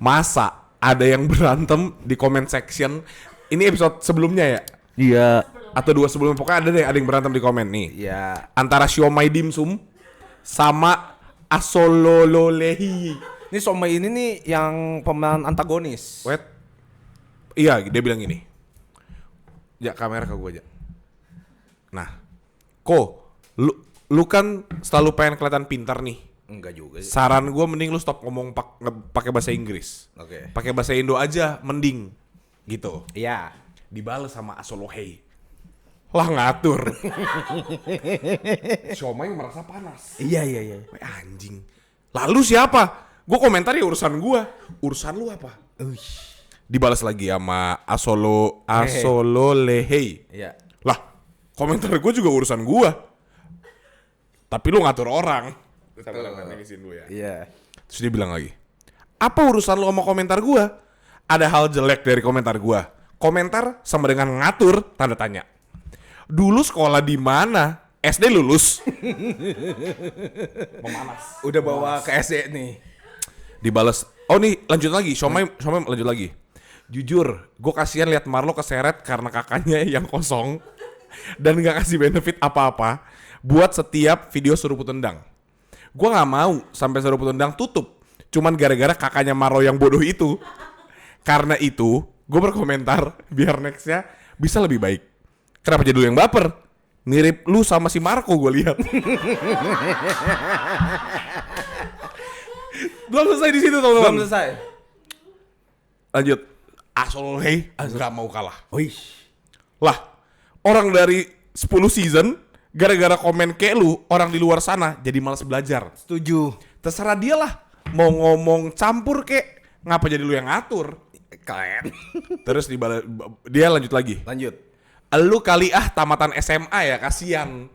Masa ada yang berantem di comment section? Ini episode sebelumnya ya? Iya. Atau 2 sebelumnya, pokoknya ada yang berantem di komen nih. Iya. Antara siomay dimsum sama asolololehi. Ini Somai ini nih yang pemeran antagonis. Wait. Iya, dia bilang gini. Ya, kamera ke gue aja. Nah, lu kan selalu pengen kelihatan pintar nih. Enggak juga sih. Saran gue mending lu stop ngomong pakai bahasa Inggris. Oke. Pakai bahasa Indo aja mending. Gitu. Iya. Dibales sama asolohei. Lah ngatur. Siomay merasa panas. Iya. Wah, anjing. Lalu siapa? Gue komentar ya urusan gue. Urusan lu apa? Dibalas lagi sama asololehei. Iya. Lah, komentar gue juga urusan gue. Tapi lu ngatur orang. Ya. Iya. Terus dia bilang lagi, apa urusan lu sama komentar gue? Ada hal jelek dari komentar gue. Komentar sama dengan ngatur, tanda tanya. Dulu sekolah di mana? SD lulus. Memanas. Udah bawa ke SD nih. Dibales. Oh nih lanjut lagi. Siomay lanjut lagi. Jujur, gue kasihan lihat Marlo keseret karena kakaknya yang kosong dan gak kasih benefit apa-apa buat setiap video seruput tendang. Gue gak mau sampai seruput tendang tutup. Cuman gara-gara kakaknya Marlo yang bodoh itu. Karena itu, gue berkomentar biar nextnya bisa lebih baik. Kenapa jadi lu yang baper? Mirip lu sama si Marco gue lihat. Belum selesai di situ teman-teman. Belum selesai. Lanjut. Asololehei gak mau kalah. Wih. Lah, orang dari 10 season gara-gara komen kayak lu, orang di luar sana jadi malas belajar. Setuju. Terserah dia lah. Mau ngomong campur kek, ngapa jadi lu yang ngatur? Keren. Terus dia lanjut lagi. Lanjut. Lu kali tamatan SMA ya, kasihan.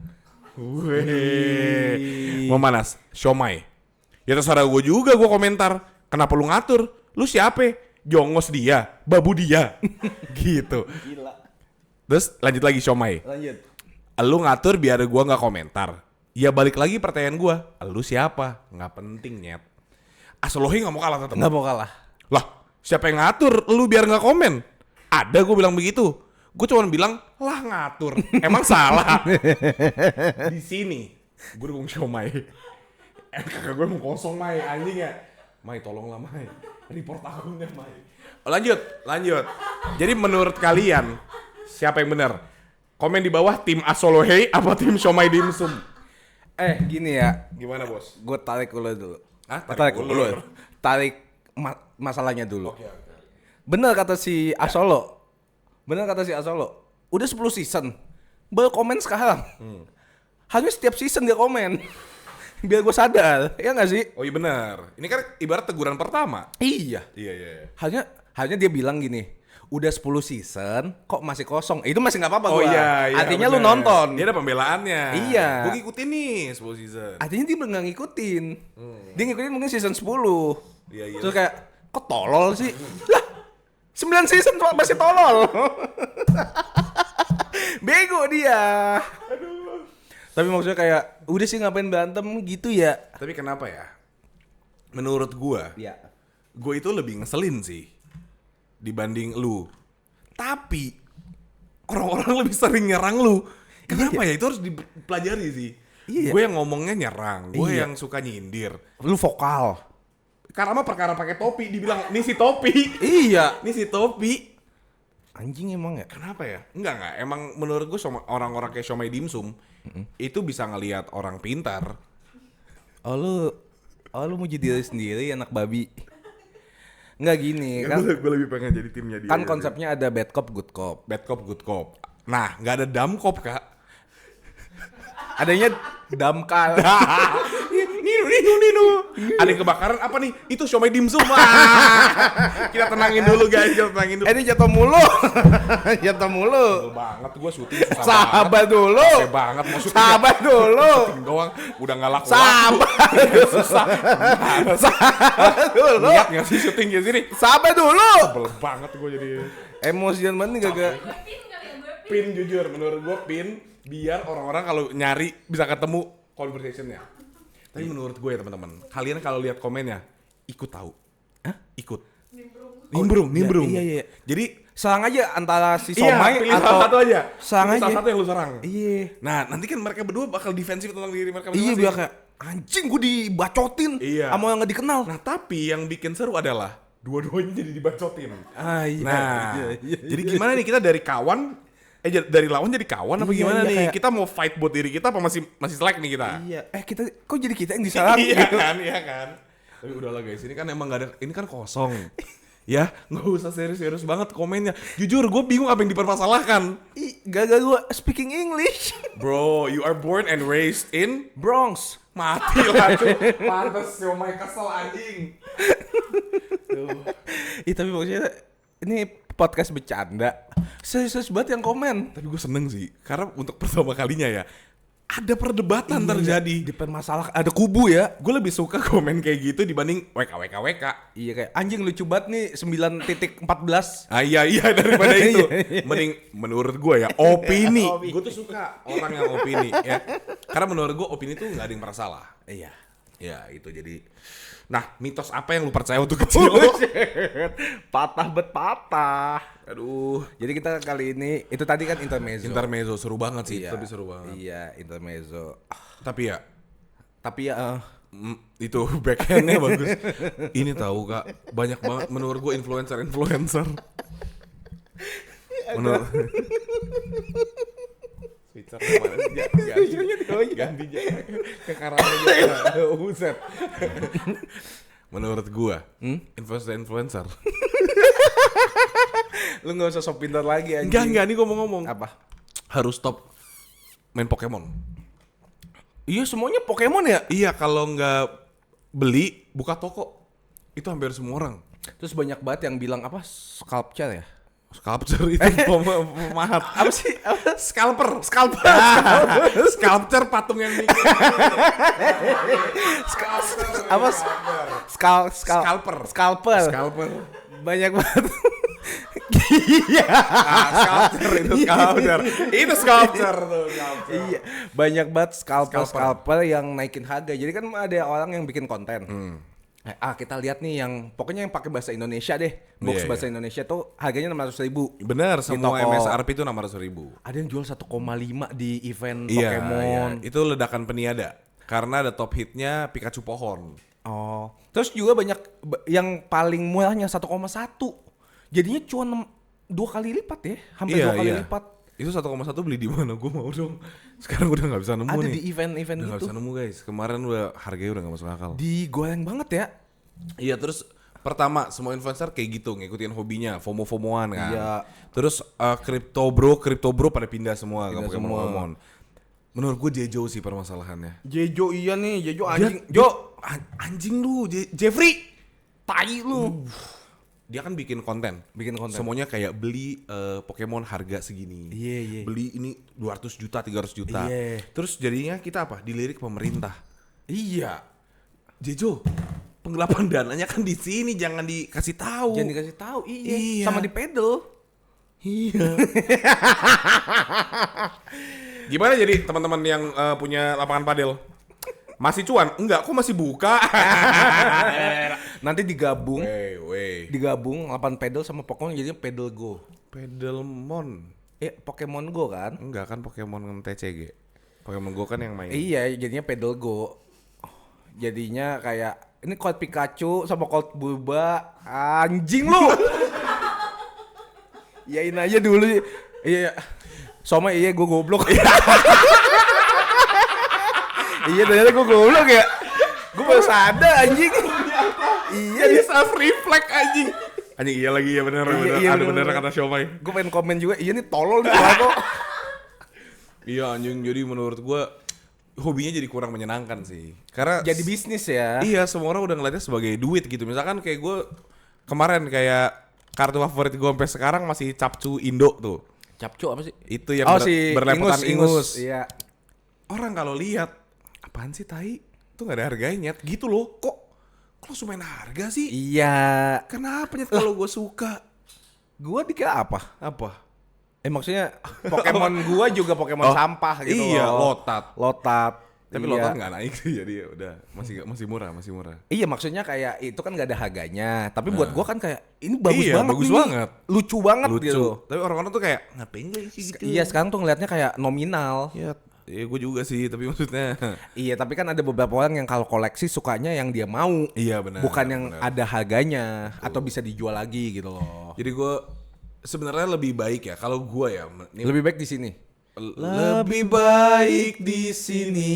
Weh. Memanas, siomay. Ya terserah gue juga, gue komentar. Kenapa lu ngatur? Lu siapa? Jongos dia, babu dia. Gitu. Gila. Terus lanjut lagi siomay. Lanjut. Lu ngatur biar gue gak komentar. Ya balik lagi pertanyaan gue. Lu siapa? Gak penting nyet. Asololehei gak mau kalah tetep. Nggak mau kalah. Lah, siapa yang ngatur lu biar gak komen? Ada gue bilang begitu. Gue cuma bilang, lah ngatur. Emang salah. Di sini, gue dukung siomay. Kakak gue mau kosong, Mai. Anjing ya. Mai, tolonglah, Mai. Report akunnya, Mai. Lanjut. Jadi menurut kalian, siapa yang benar? Komen di bawah tim Asololehei apa tim siomay dimsum? Gini ya. Gimana, Bos? Gue tarik dulu. Hah? Tarik dulu. Tarik masalahnya dulu. Oke. Bener kata si Asolo. Udah 10 season. Baru komen sekarang. Harusnya setiap season dia komen. Biar gue sadar. Ya gak sih? Oh iya benar. Ini kan ibarat teguran pertama. Iya. Iya. Harusnya dia bilang gini. Udah 10 season kok masih kosong. Itu masih gak apa-apa Oh gua. iya. Artinya bener. lu nonton. Dia ada pembelaannya. Iya. Gue ngikutin nih 10 season. Artinya dia nggak ngikutin. Dia ngikutin mungkin season 10. Iya. Terus kayak kok tolol sih? Lah 9 season masih tolol. Bego dia. Aduh. Tapi maksudnya kayak udah sih ngapain berantem gitu ya. Tapi kenapa ya? Menurut gua, Iya. gue itu lebih ngeselin sih dibanding lu. Tapi orang-orang lebih sering nyerang lu. Kenapa ya? Itu harus dipelajari sih. Iya. Gue yang ngomongnya nyerang, gue Iya. yang suka nyindir. Lu vokal. Karena mah perkara pakai topi, dibilang ini si topi. Iya. Ini si topi. Anjing emang ya. Kenapa ya? Enggak. Emang menurut gue orang-orang kayak siomay dimsum itu bisa ngelihat orang pintar. Oh lu mau jadi diri sendiri anak babi. Nggak gini kan. Gue lebih pengen jadi timnya dia. Kan konsepnya ada bad cop good cop. Bad cop, good cop. Nah, nggak ada dumb cop, Kak. Adanya damkal. Ninu. Ada yang kebakaran apa nih? Itu siomay dimsum. Kita tenangin dulu guys, Ini jatuh mulu. Betul banget, gue syuting susah Sabar banget. dulu. Capek banget mau syuting. Sabar dulu. Syuting doang, udah nggak laku. Sabar. Susah. Sabar dulu. Lihat nggak sih syuting kayak sini? Sabar dulu. Sebel banget gue jadi. Emosian banget nih gak. Pin jujur, menurut gue pin biar orang-orang kalau nyari bisa ketemu conversation-nya. Tapi menurut gue ya teman-teman, kalian kalau lihat komennya ikut tahu. Ikut. Nimbrung. Iya. Jadi Serang aja antara si iya, Somai pilih atau salah satu aja. serang Pilih aja. salah satu yang lu serang. Iya. Nah, nanti kan mereka berdua bakal defensif tentang diri mereka Iya, masing-masing. biar kayak anjing gue dibacotin Iya. sama yang gak dikenal. Nah, tapi yang bikin seru adalah dua-duanya jadi dibacotin. Iya. Nah, jadi gimana nih kita dari kawan dari lawan jadi kawan apa Iya, gimana iya, nih? kayak- Kita mau fight buat diri kita apa masih selek nih kita? Iya. Kita kok jadi kita yang diserang? Iya kan. Tapi udahlah guys, ini kan emang gak ada, ini kan kosong. Ya, nggak usah serius-serius banget komennya. Jujur, gue bingung apa yang dipermasalahkan. Gagal gue speaking English. Bro, you are born and raised in Bronx. mati lah tuh. Pantes siomay kesel anjing. Tapi maksudnya ini podcast bercanda. Serius banget yang komen. Tapi gue seneng sih, karena untuk pertama kalinya ya ada perdebatan terjadi. Dipermasalah ada kubu ya. Gue lebih suka komen kayak gitu dibanding WK. Iya kayak anjing lucu banget nih 9.14. Ah iya daripada itu. Iya. Mending menurut gue ya opini. Gue tuh suka orang yang opini ya. Karena menurut gue opini tuh nggak ada yang masalah. Iya. Ya itu jadi. Nah mitos apa yang lu percaya waktu kecil? Patah bet patah. Aduh. Jadi kita kali ini itu tadi kan intermezzo. Intermezzo seru banget sih. Iya. Tapi seru banget. Iya, intermezzo. Tapi ya Tapi ya itu backhandnya bagus. Ini tahu kak banyak banget menurut gue influencer. Menurut Switcher ganti ke karangnya buset. Menurut gue influencer. lu nggak usah sok pintar lagi anjing. Enggak nih gue mau ngomong. Apa? Harus stop main Pokemon. Iya semuanya Pokemon ya. Iya kalau nggak beli buka toko itu hampir semua orang. Terus banyak banget yang bilang apa sculpture ya? Sculpture itu maaf. Apa sih? Apa? Scalper. Sculpture patung yang bikin. Apa? Scalper. Banyak banget. Iya. Sculpture itu sculpture. Itu sculpture tuh. Iya, banyak banget scalper yang naikin harga. Jadi kan ada orang yang bikin konten. Kita lihat nih yang pokoknya yang pakai bahasa Indonesia deh. Box Iya, bahasa Indonesia tuh harganya 600.000. Bener, semua toko. MSRP itu 600.000. Ada yang jual 1,5 di event Iya, Pokemon. itu ledakan peniada. Karena ada top hitnya Pikachu pohon. Oh, terus juga banyak yang paling murahnya 1,1. Jadinya cuma 2 kali lipat ya, hampir 2 kali lipat. Itu 1,1 beli di mana? Gue mau dong. Sekarang udah nggak bisa nemu Ada nih. di event-event Udah nggak gitu. bisa nemu guys. Kemarin udah harganya udah nggak masuk akal. Digoreng banget ya. Iya terus pertama semua influencer kayak gitu ngikutin hobinya FOMO-FOMOan kan. Iya. Terus crypto bro pada pindah semua ke Pokemon. Menurut gue Jejo sih permasalahannya. Jejo iya nih, Jejo anjing. Anjing lu Jeffrey. Tai lu. Dia kan bikin konten. Semuanya kayak beli Pokemon harga segini. Iya. Beli ini 200 juta, 300 juta. Iya. Terus jadinya kita apa? Dilirik pemerintah. Iya. Jejo, penggelapan dananya kan di sini, jangan dikasih tahu. Jangan dikasih tahu, Iya. sama di pedal. Iya. Gimana jadi teman-teman yang punya lapangan padel? Masih cuan? Enggak, kok masih buka? Nanti digabung, Wey. digabung 8 pedal sama Pokemon jadinya Pedal Go. Pedelmon. Pokemon Go kan? Enggak kan Pokemon TCG. Pokemon Go kan yang main. Iya, jadinya Pedal Go. Jadinya kayak ini Colt Pikachu sama Colt Bulba. Anjing lu. Iyain aja dulu. Iya. Sama gue goblok. Iya ternyata gue goblok ya. Gue baru sadar anjing. Iya Jadi self reflect anjing. Anjing iya lagi ya bener. Iya, Ada bener. bener kata Siomay. Gue pengen komen juga. Iya nih tolol nih kok. Iya anjing, jadi menurut gua hobinya jadi kurang menyenangkan sih. Karena Jadi bisnis ya. iya, semua orang udah ngeliatnya sebagai duit gitu. Misalkan kayak gue kemarin kayak kartu favorit gue sampai sekarang masih Capcu Indo tuh. Capcu apa sih? Itu yang si berlepotan Ingus. Iya. Orang kalau lihat apaan sih tai? Itu nggak ada harganya. Gitu loh. Kok langsung main harga sih? Iya. Kenapa nyet kalau gue suka? Gua dikira apa? Apa? Maksudnya Pokemon gua juga Pokemon sampah gitu iya, loh. Lotat. Lotat. Tapi Iya. Loton nggak naik sih, jadi ya udah masih murah. Iya, maksudnya kayak itu kan gak ada harganya. Tapi buat gua kan kayak ini bagus Iya, banget bagus nih. banget. Lucu banget Lucu. gitu. Tapi orang-orang tuh kayak ngapain gak sih gitu? Iya, sekarang tuh ngelihatnya kayak nominal. Ya gue juga sih, tapi maksudnya Iya, tapi kan ada beberapa orang yang kalau koleksi sukanya yang dia mau. iya benar. Bukan yang benar. ada harganya atau bisa dijual lagi gitu loh. Jadi gue sebenarnya lebih baik ya kalau gue ya. Ini Lebih baik di sini. lebih baik di sini.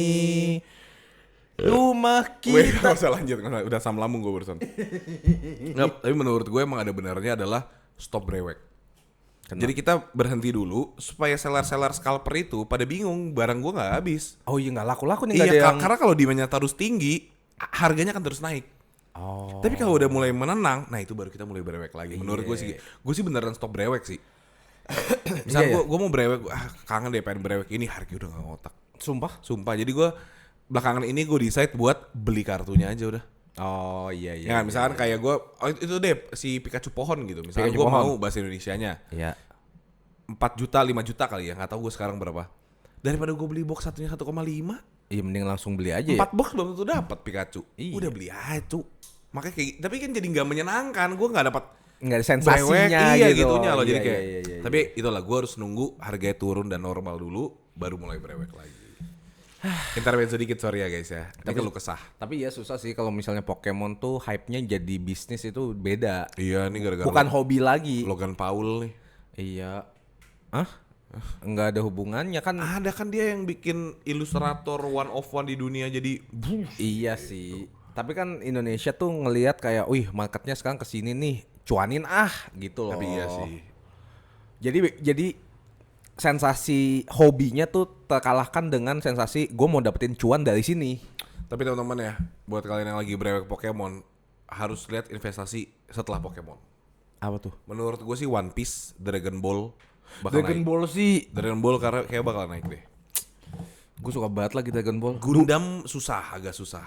Rumah Gue kita. gak usah lanjut, udah asam lambung gue barusan. Nggak, tapi menurut gue emang ada benarnya adalah stop brewek. Jadi kita berhenti dulu supaya seller-seller scalper itu pada bingung barang gue nggak habis. Oh iya, nggak laku-laku nih, nggak Iya, ada yang. karena kalau demandnya terus tinggi, harganya akan terus naik. Oh. Tapi kalau udah mulai menenang, nah itu baru kita mulai brewek lagi. Menurut gue sih, beneran stop brewek sih. Misalnya Iya, gue mau brewek, kangen deh pengen brewek ini, harga udah gak ngotak. Sumpah. Jadi gue belakangan ini gue decide buat beli kartunya aja udah. Oh iya. Ya kan, misalkan kayak gue, itu deh si Pikachu pohon gitu. Misalnya Pikachu gue pohon. mau bahasa Indonesianya Iya. 4 juta, 5 juta kali ya, nggak tahu gue sekarang berapa. Daripada gue beli box satunya 1,5, Iya, mending langsung beli aja ya. 4 box belum tentu dapat Pikachu. Iya. Udah beli aja cu. Makanya kayak, tapi kan jadi nggak menyenangkan. Gue nggak dapat Nggak ada brewek, sensasinya iya gitu. gitunya loh. Jadi Iya, kayak, iya. tapi itulah gue harus nunggu harganya turun dan normal dulu, baru mulai brewek lagi. Intermezzo dikit, sorry ya guys ya. Ini keluh kesah. Tapi ya susah sih kalau misalnya Pokemon tuh hype-nya jadi bisnis itu beda. Iya, ini gara-gara Bukan hobi lagi. Logan Paul nih. Iya. Hah? Enggak ada hubungannya kan. Ada kan dia yang bikin ilustrator one of one di dunia jadi Iya sih. Tapi kan Indonesia tuh ngelihat kayak, wih marketnya sekarang kesini nih, cuanin gitu loh. Tapi iya sih. Jadi sensasi hobinya tuh terkalahkan dengan sensasi gue mau dapetin cuan dari sini. Tapi teman-teman ya, buat kalian yang lagi brewek Pokemon, harus lihat investasi setelah Pokemon. Apa tuh? Menurut gue sih One Piece, Dragon Ball bakal Dragon naik. Ball sih. Dragon Ball karena kayak bakal naik deh. Gue suka banget lagi Dragon Ball. Gundam agak susah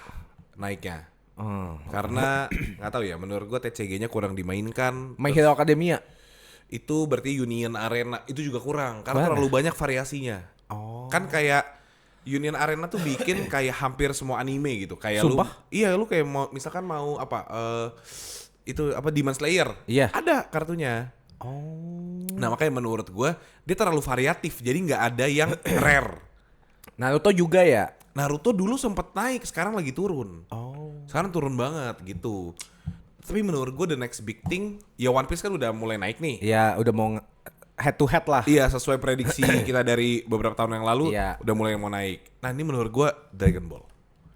naiknya. Hmm. Karena nggak tahu ya, menurut gue TCG-nya kurang dimainkan. My Hero Academia. Itu berarti Union Arena itu juga kurang karena Mana? terlalu banyak variasinya. Oh. Kan kayak Union Arena tuh bikin kayak hampir semua anime gitu. Kayak Sumpah? lu kayak mau misalkan mau apa itu apa Demon Slayer. Iya. Ada kartunya. Oh. Nah, makanya menurut gua dia terlalu variatif. Jadi nggak ada yang rare. Naruto juga ya? Naruto dulu sempet naik, sekarang lagi turun. Oh. Sekarang turun banget gitu. Tapi menurut gue the next big thing, ya One Piece kan udah mulai naik nih. Ya udah mau head to head lah. Iya, sesuai prediksi kita dari beberapa tahun yang lalu, Iya. udah mulai mau naik. Nah, ini menurut gue Dragon Ball.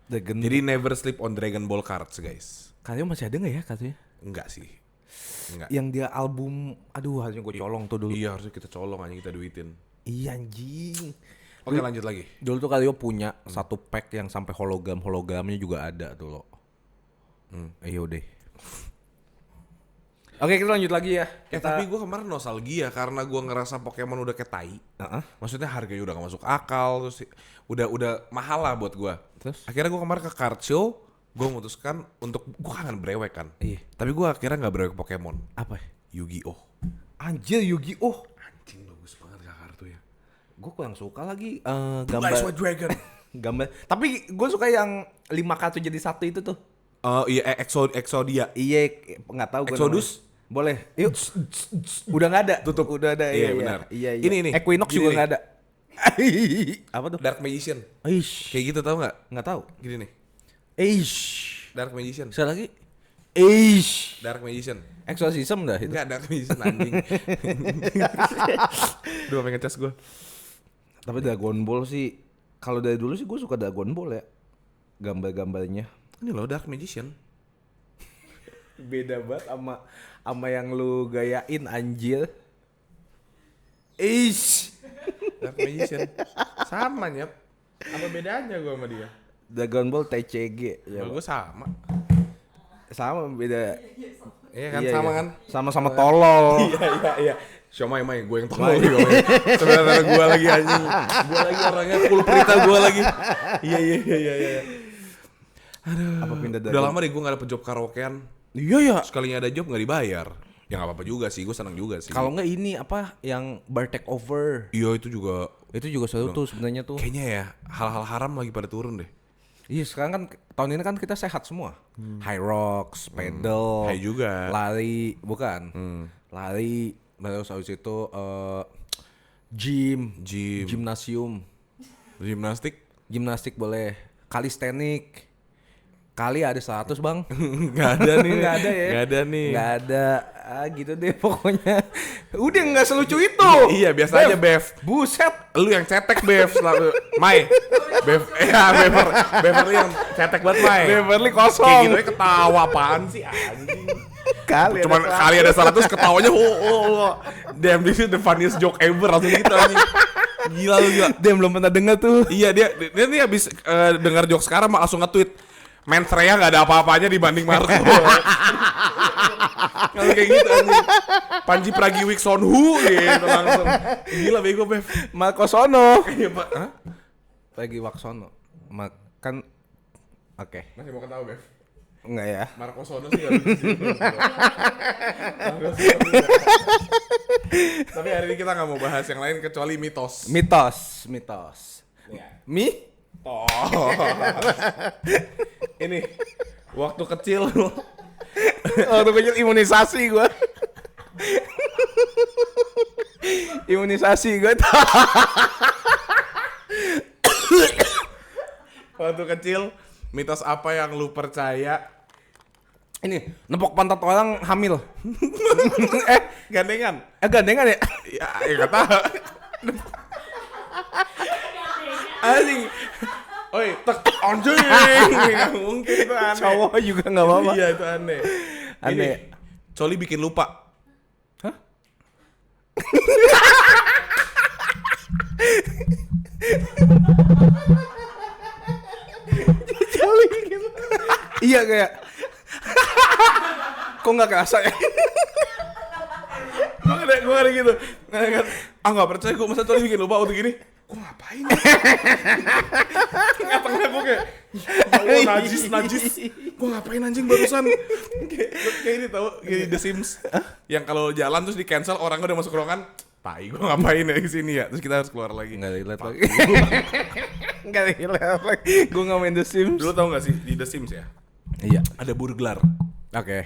Dragon. Jadi never sleep on Dragon Ball cards, guys. Kalian masih ada nggak ya katanya? Enggak sih. Enggak. Yang dia album, aduh harusnya gue colong tuh dulu. Iya, harusnya kita colong aja, kita duitin. Iya anjing. Oke, lanjut lagi. Dulu tuh Kalio punya satu pack yang sampai hologramnya juga ada tuh lo. Iya deh. Oke, kita lanjut lagi ya. Tapi gue kemarin nostalgia karena gue ngerasa Pokemon udah kayak tai. Maksudnya harganya udah gak masuk akal, terus udah mahal lah buat gue. Terus? Akhirnya gue kemarin ke card show, gue memutuskan untuk gue kangen brewek kan. Iya. Tapi gue akhirnya nggak brewek Pokemon, Apa? Yu-Gi-Oh. Anjir Yu-Gi-Oh. Anjing bagus banget kak kartunya. Gue kurang suka lagi Ice White Dragon. gambar. Tapi gue suka yang 5 kartu jadi satu itu tuh. Iya Exodia. Iya, nggak tahu gue. Exodus? Boleh. Yuk. Udah nggak ada. Tutup. Udah ada. Iya, benar. Iya. Ini. Equinox Gini juga nih. nggak ada. Apa tuh? Dark Magician. Eish. Kayak gitu tau nggak? Nggak tahu. Gini nih. Eish. Dark Magician. Sekali lagi. Eish. Dark Magician. Exorcism dah itu. Enggak Dark Magician anjing. Duh pengen ngecas gue. Tapi Dragon Ball sih, kalau dari dulu sih gue suka Dragon Ball ya. Gambar-gambarnya. Ini loh Dark Magician. Beda banget sama yang lu gayain anjir. Eish. Dark Magician. Sama nyap. Apa bedanya gue sama dia? Dragon Ball TCG. Ya, Kalau gue sama. sama beda. Iya kan sama kan? Sama-sama tolol. Iya. Siomay gue yang tolol nih gue. Sebenarnya gue lagi anjing. Gue lagi orangnya full perita gue lagi. Iya. Apa pindah Udah lama deh gue gak dapet job karaokean. Iya ya. Sekalinya ada job gak dibayar. Ya nggak apa-apa juga sih, gue seneng juga sih. Kalau nggak ini apa yang bar take over. Iya itu juga Itu juga seru tuh sebenarnya tuh. kayaknya ya hal-hal haram lagi pada turun deh. Iya sekarang kan tahun ini kan kita sehat semua. High rocks, pedal, High juga. lari, bukan. Lari, terus habis itu gym, gimnasium, Gimnastik boleh. Kalistenik. Kali ada 100 bang. nggak ada nih. Nggak ada ya? Nggak ada nih. Nggak ada. Gitu deh pokoknya. Udah nggak selucu itu. Iya biasa aja Bev. Buset. Lu yang cetek Bev selalu. Mai. Bev. Ya Beverly yang cetek banget Mai. Beverly Kayak kosong. gitu aja ketawa apaan sih anjing. Kali Cuman kali ada 100 ketawanya damn this is the funniest joke ever langsung gitu anjing. Gila lu gila. Dia belum pernah dengar tuh. Iya dia nih habis dengar joke sekarang langsung nge-tweet. Men Freya gak ada apa-apanya dibanding Marco. Kalau kayak gitu anjing. Panji Pragiwiksono gitu langsung. Gila bego Bev. Marco Sono. Iya Pak. Hah? Lagi Waksono. Kan oke. Masih mau ketawa Bev? Enggak ya. Marco Sono sih harus di situ. Tapi hari ini kita gak mau bahas yang lain kecuali mitos. Mitos. Iya. Mi? Oh. Ini waktu kecil Waktu kecil imunisasi gua. waktu kecil mitos apa yang lu percaya? Ini nepok pantat orang hamil. Gandengan. Gandengan ya? Ya kata. Anjing. Oi, tek anjing. Enggak mungkin itu aneh. Cowok juga enggak apa-apa. Iya, itu aneh. Aneh. Ini, Coli bikin lupa. Hah? Iya kayak kok nggak kerasa ya? Gue ada gitu. Nggak percaya gue masa Coli bikin lupa waktu gini. Gue ngapain ya? Tengah-tengah gue kayak ya Allah, najis. Gue ngapain anjing barusan? Kayak ini tau, kayak The Sims. Yang kalau jalan terus di cancel orangnya udah masuk ruangan. Tai, gue ngapain ya di sini ya? Terus kita harus keluar lagi. Nggak relate lagi. Nggak relate lagi. Gue nggak main The Sims. Dulu tau gak sih di The Sims ya? Iya. Ada burglar. Oke.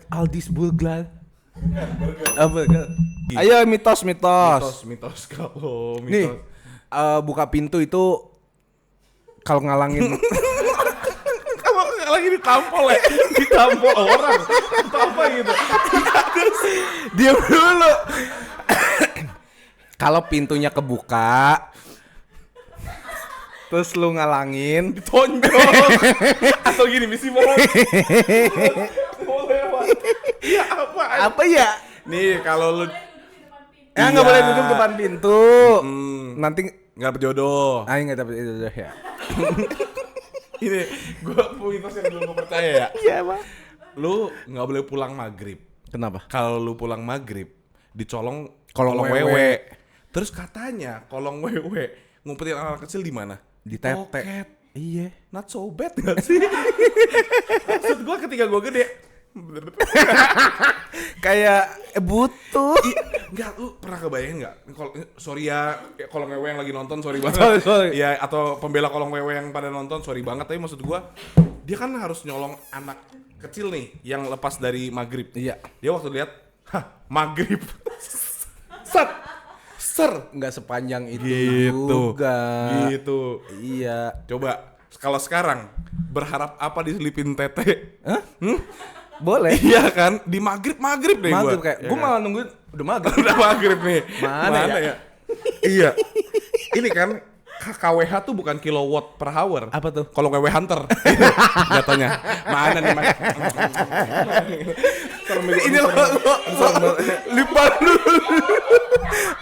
Aldis burglar. Burglar. Ayo mitos. Mitos kalau mitos. Nih, buka pintu itu kalau ngalangin Kalau lagi ditampol ya, ditampol orang atau apa gitu. diam dulu. Kalau pintunya kebuka, terus lu ngalangin, Tonjol. Atau gini misi mau lewat. Iya apa? apa ya? Nih kalau lu Nggak boleh duduk depan pintu. Nanti nggak berjodoh. nggak dapet itu ya. Ini gue mitos yang belum gue percaya ya. Iya bang. Lu nggak boleh pulang maghrib. Kenapa? Kalau lu pulang maghrib dicolong Kolong kolong wewe. wewe. Terus katanya kolong wewe ngumpetin anak kecil di mana? Di tete. Poket. Iya. Not so bad gak sih? Maksud gue ketika gue gede Kayak butuh. Enggak, lu pernah kebayang nggak? Sorry ya, kolong wewe yang lagi nonton, sorry banget. Sorry. Ya, atau pembela kolong wewe yang pada nonton, sorry banget. Tapi maksud gua, dia kan harus nyolong anak kecil nih, yang lepas dari maghrib. Iya. Dia waktu lihat, maghrib. Ser. Nggak sepanjang itu Gitu. juga. Gitu. Iya. Coba, kalau sekarang, berharap apa diselipin tete? Hah? Boleh. Iya kan? Di maghrib deh gua. Maghrib kayak, Ya gue kan? malah nungguin udah maghrib. Udah maghrib nih. Mana ya? Iya. Ini kan KWH tuh bukan kilowatt per hour. Apa tuh? Kalau KW Hunter. Jatuhnya. Mana nih Mas? Ini lo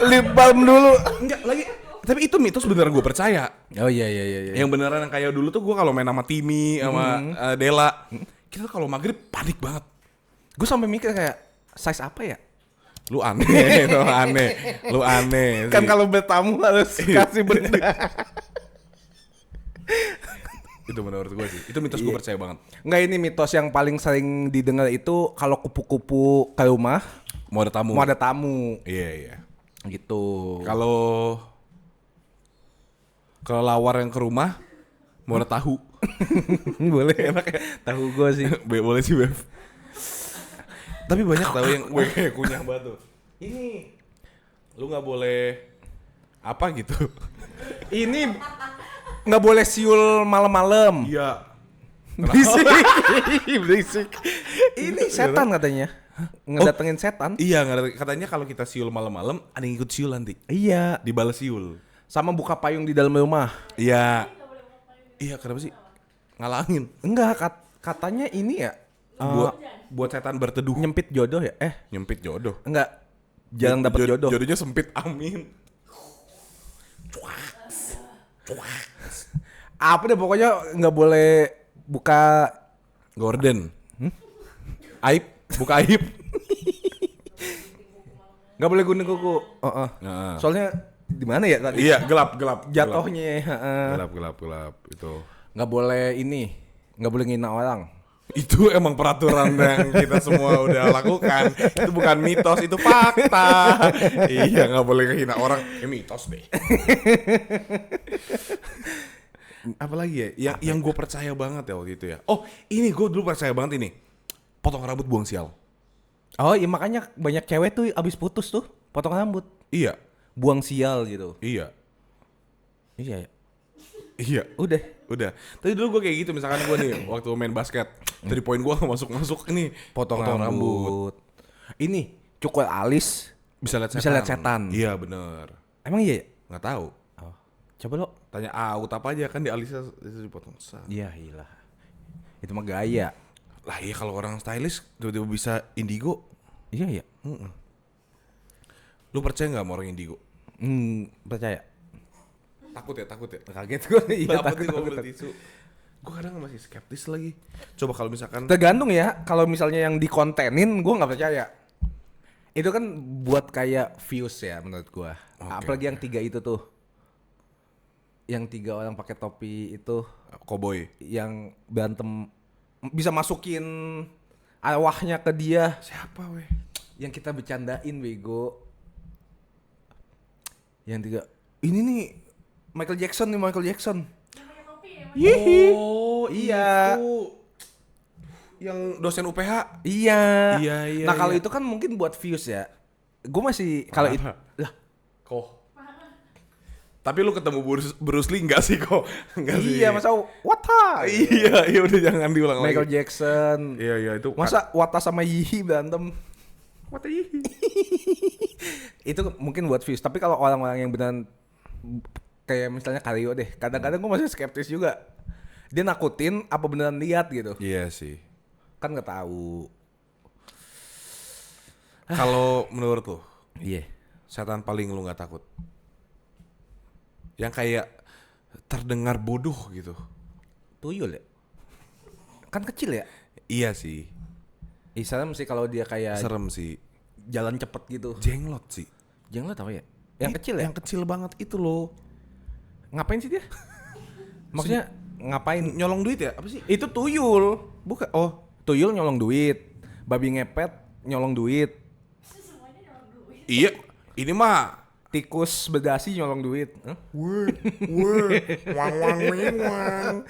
lip balm dulu. Enggak lagi. Tapi itu mitos beneran gue percaya. Oh iya. Yang beneran yang kayak dulu tuh gue kalau main sama Timmy sama Dela, kita tuh kalau maghrib panik banget. Gue sampai mikir kayak size apa ya? Lu aneh, lu aneh. Kan sih. kalau bertamu harus kasih benda. Itu menurut gue sih. Itu mitos gue percaya banget. Enggak, ini mitos yang paling sering didengar itu kalau kupu-kupu ke rumah Mau ada tamu. mau ada tamu Iya. gitu. Kalau lawar yang ke rumah mau ada tahu. Boleh enak ya. Tahu gue sih. Boleh sih, Bev. Tapi banyak tahu yang gue kayak kunyah banget tuh. Ini lu nggak boleh apa gitu. Ini nggak boleh siul malam-malam. Iya. Berisik. Ini setan katanya. Ngedatengin setan. Iya, katanya kalau kita siul malam-malam ada yang ikut siul nanti. Iya. Dibalas siul. Sama buka payung di dalam rumah. Iya. Iya, kenapa sih? Ngalangin. Enggak, katanya ini ya. Buat setan berteduh. Nyempit jodoh ya? Nyempit jodoh. Enggak. Jarang dapat jodoh. Jodohnya sempit, amin. Apa deh pokoknya nggak boleh buka Gordon. Aib, buka aib. nggak boleh gunting kuku. Nah. Soalnya di mana ya tadi? Iya, gelap. Jatuhnya. Gelap itu. Nggak boleh ini. Nggak boleh ngina orang. Itu emang peraturan yang kita semua udah lakukan. Itu bukan mitos, itu fakta. Iya, nggak boleh ngehina orang. Mitos deh. Apalagi ya? Yang gue percaya banget ya waktu itu ya. Oh, ini gue dulu percaya banget ini. Potong rambut buang sial. Oh iya, makanya banyak cewek tuh abis putus tuh potong rambut. Iya. Buang sial gitu. Iya. Iya. Iya. Udah. Tadi dulu gue kayak gitu, misalkan gue nih waktu main basket, 3 point gue masuk ini Potong rambut. Ini cukur alis bisa lihat bisa lihat setan. Iya bener. Emang iya ya? Nggak tahu. Oh. Coba lo. Tanya Aut apa aja kan di alisnya itu dipotong. Iya iyalah. Itu mah gaya. Lah iya, kalau orang stylish tiba-tiba bisa indigo. Iya ya. Lu percaya nggak sama orang indigo? Percaya. Takut ya. Kaget gue. Iya takut. Gue kadang masih skeptis lagi. Coba kalau misalkan Tergantung ya. Kalau misalnya yang dikontenin gue nggak percaya. Itu kan buat kayak views ya menurut gue. Apalagi yang 3 itu tuh. Yang 3 orang pakai topi itu. cowboy Yang berantem bisa masukin arwahnya ke dia. siapa weh? Yang kita bercandain bego. Yang 3 ini nih Michael Jackson. Oh iya. Itu yang dosen UPH. Iya. Iya. Nah kalau itu kan mungkin buat views ya. Gue masih kalau itu lah. Kok? Tapi lu ketemu Bruce Lee enggak sih kok? Enggak sih. Iya masa Wata. Iya udah jangan diulang Michael lagi. Jackson. Iya itu. Masa Wata sama Yihi berantem? Wata Yihi. Itu mungkin buat views. Tapi kalau orang-orang yang beneran kayak misalnya Karyo deh, kadang-kadang gue masih skeptis juga. Dia nakutin apa beneran lihat gitu? Iya sih. Kan nggak tahu. Kalau menurut lu, Iya. setan paling lu nggak takut? Yang kayak terdengar bodoh gitu. Tuyul ya? Kan kecil ya? Iya sih. Serem sih kalau dia kayak Serem sih. jalan cepet gitu. Jenglot sih. Jangan tahu ya? Yang kecil ya? Yang kecil banget itu loh. Ngapain sih dia? Maksudnya ngapain? Nyolong duit ya? Apa sih? Itu tuyul. Bukan. Oh, Tuyul nyolong duit. Babi ngepet nyolong duit. iya. Ini mah Tikus bedasi nyolong duit. wang.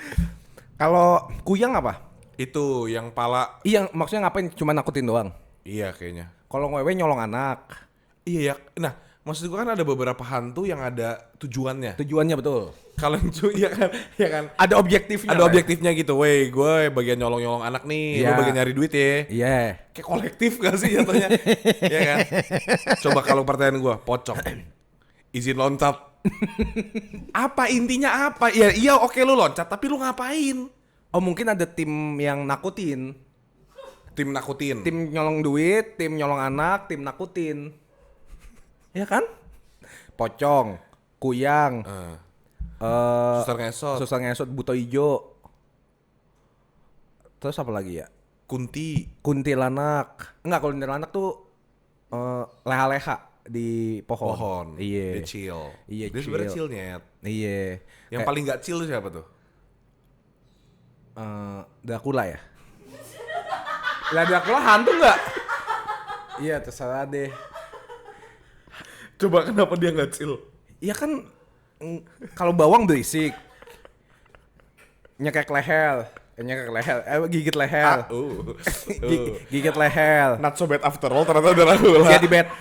Kalau kuyang apa? Itu yang pala. Iya, maksudnya ngapain? Cuma nakutin doang. Iya kayaknya. Kalau ngewe nyolong anak. Iya ya. Nah, maksud gua kan ada beberapa hantu yang ada tujuannya. Tujuannya betul. Kalau yang iya kan. Ada objektifnya. Ada objektifnya gitu. Weh, gue bagian nyolong-nyolong anak nih, Iya. lu bagian nyari duit ya. Iya. Kayak kolektif gak sih jatuhnya? Iya kan? Coba kalau pertanyaan gue, pocong. Izin loncat. Apa intinya apa? Ya iya oke lu loncat, tapi lu ngapain? Oh mungkin ada tim yang nakutin. Tim nakutin. Tim nyolong duit, tim nyolong anak, tim nakutin. Ya kan? Pocong, kuyang, Suster ngesot. buto ijo. Terus apa lagi ya? Kunti. Kuntilanak. Enggak, kuntilanak tuh leha-leha di Pohon. Iya. Dia chill. Iya, Dia sebenarnya chill nyet. Iya. Yang paling gak chill siapa tuh? Dracula ya? Lah Dracula hantu nggak? Iya terserah deh. Coba kenapa dia nggak chill? Iya kan kalau bawang berisik. Nyekek leher, gigit leher. Gigit leher. Not so bad after all, ternyata udah Dracula.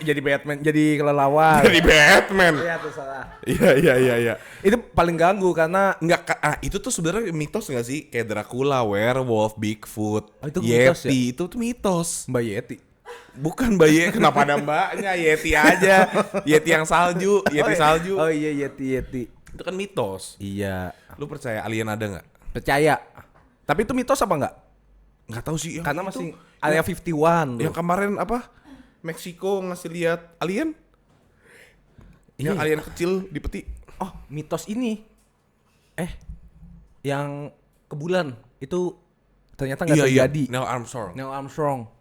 Jadi Batman, jadi kelelawar. Jadi Batman. Iya terserah. Iya. Itu paling ganggu karena Itu tuh sebenarnya mitos nggak sih? Kayak Dracula, werewolf, Bigfoot, Oh, itu mitos ya? Yeti, itu tuh mitos. Mbak Yeti. Bukan Mbak Yeti, kenapa ada mbaknya? Yeti aja. Yeti yang salju, salju. Oh iya Yeti. Itu kan mitos. Iya. Lu percaya alien ada nggak? Percaya. Tapi itu mitos apa enggak? Nggak tahu sih. Karena masih Area 51 Yang kemarin apa? Meksiko ngasih lihat alien? Yang Iya. alien kecil di peti. Oh, mitos ini. Yang ke bulan itu ternyata nggak terjadi. Neil Armstrong. Neil Armstrong.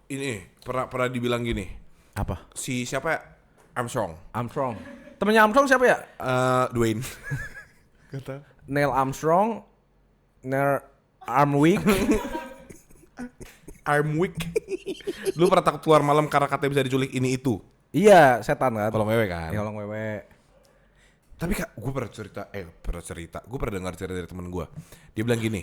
Ini pernah dibilang gini. Apa? Si siapa ya? Armstrong. Temennya Armstrong siapa ya? Dwayne. Kata. Neil Armstrong, Neil Armwick. Armwick. Lu pernah takut keluar malam karena katanya bisa diculik ini itu? Iya, setan kan. Tolong wewe kan? Tolong wewe. Tapi Kak, gue gue pernah dengar cerita dari temen gue. Dia bilang gini,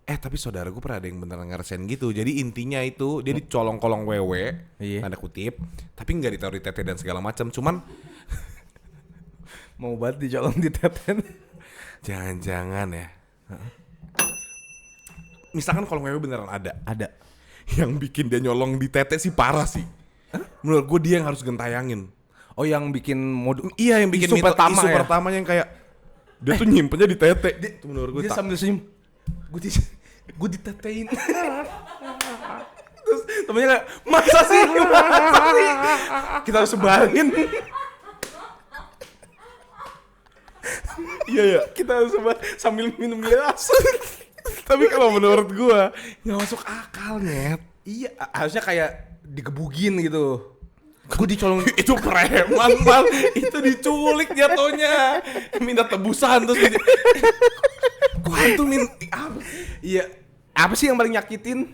tapi saudara gue pernah ada yang beneran ngerasain gitu. Jadi intinya itu dia dicolong-kolong wewe, Iya. tanda kutip, tapi nggak ditaruh di tete dan segala macam. Cuman Mau banget dicolong di teten. jangan-jangan ya. Misalkan kolong wewe beneran ada. Yang bikin dia nyolong di tete sih parah sih. Menurut gue dia yang harus gentayangin. Oh, yang bikin Iya, yang bikin isu pertama ya? pertamanya yang kayak dia tuh nyimpennya di tete. Itu menurut gue Dia sambil senyum. Gue ditetein. Terus temennya kayak, masa sih? Kita harus sebarin. Iya. Kita harus sebarin sambil minum gelas. Tapi kalau menurut gue nggak masuk akal, Nyet. Iya, harusnya kayak digebugin gitu. Gue dicolong. Itu preman, Mal. Itu diculik jatuhnya. Minta tebusan terus gua tuh Iya. Apa sih yang paling nyakitin?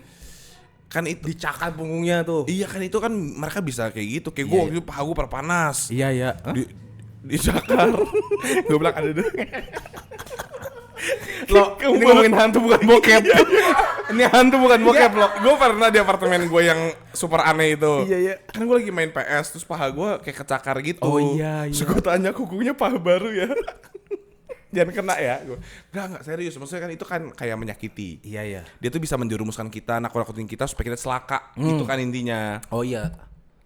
kan itu. Dicakar punggungnya tuh. Iya kan itu kan mereka bisa kayak gitu. Kayak gue waktu itu paha gue perpanas. Iya. Dicakar. Gue bilang ada deh. Lo, ini ngomongin hantu bukan bokep. Ini hantu bukan bokep lo. Gue pernah di apartemen gue yang super aneh itu. Iya. Kan gue lagi main PS terus paha gue kayak kecakar gitu. Oh, iya. Terus gue tanya kukunya paha baru ya. Jangan kena ya. Enggak serius. Maksudnya kan itu kan kayak menyakiti. Iya. Dia tuh bisa menjerumuskan kita, nakut-nakutin kita supaya kita celaka. Itu kan intinya. Oh iya.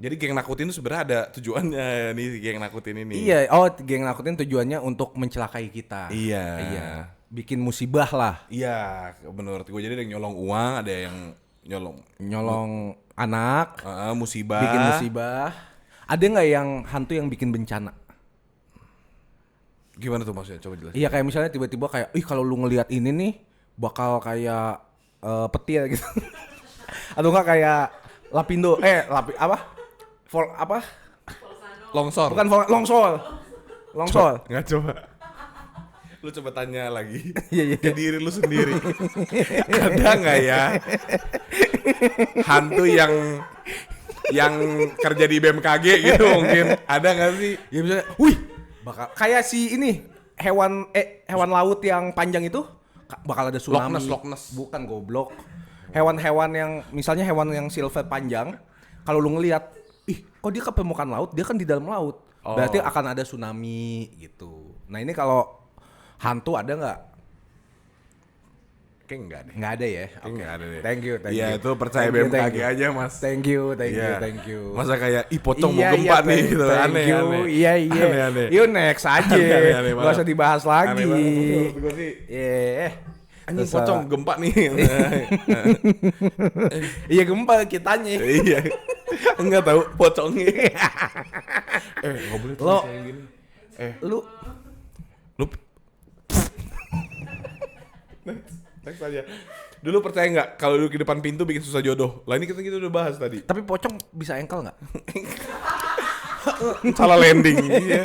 Jadi geng nakutin itu sebenarnya ada tujuannya nih, geng nakutin ini. Iya, geng nakutin tujuannya untuk mencelakai kita. Iya. Bikin musibah lah. Iya, menurut gue jadi ada yang nyolong uang, ada yang Nyolong anak, musibah. bikin musibah. Ada nggak yang hantu yang bikin bencana? Gimana tuh maksudnya? Coba jelasin. Iya, kayak misalnya tiba-tiba kayak, kalau lu ngelihat ini nih bakal kayak petir gitu. Atau nggak kayak Lapindo, Longsor. Bukan longsor. Nggak coba. Lu coba tanya lagi. Iya. Ke diri lu sendiri. Ada nggak ya hantu yang kerja di BMKG gitu mungkin? Ada nggak sih? Ya misalnya, bakal kayak si ini hewan laut yang panjang itu bakal ada tsunami. Loch Ness. Bukan goblok. Hewan-hewan yang misalnya hewan yang silver panjang, kalau lu ngelihat, kok dia ke permukaan laut, dia kan di dalam laut. Oh. Berarti akan ada tsunami gitu. Nah, ini kalau hantu ada nggak? Kayak enggak deh. Nggak ada ya. Kayak nggak ada deh. Thank you. Iya, itu percaya Thank you, BMKG thank you. aja, Mas. Thank you. Iya. Masa kayak pocong mau gempa nih gitu. Thank you. Iya. Aneh. Yuk next aja. Aneh Gak usah dibahas lagi. Aneh banget menurut gue sih. Anjing pocong gempa nih. Iya gempa kitanya. Iya. Enggak tahu pocongnya. Enggak boleh tuh kayak gini. Lu Next aja. Dulu percaya nggak kalau duduk di depan pintu bikin susah jodoh? Lah ini kita udah bahas tadi. tapi pocong bisa engkel nggak? Salah landing. Iya.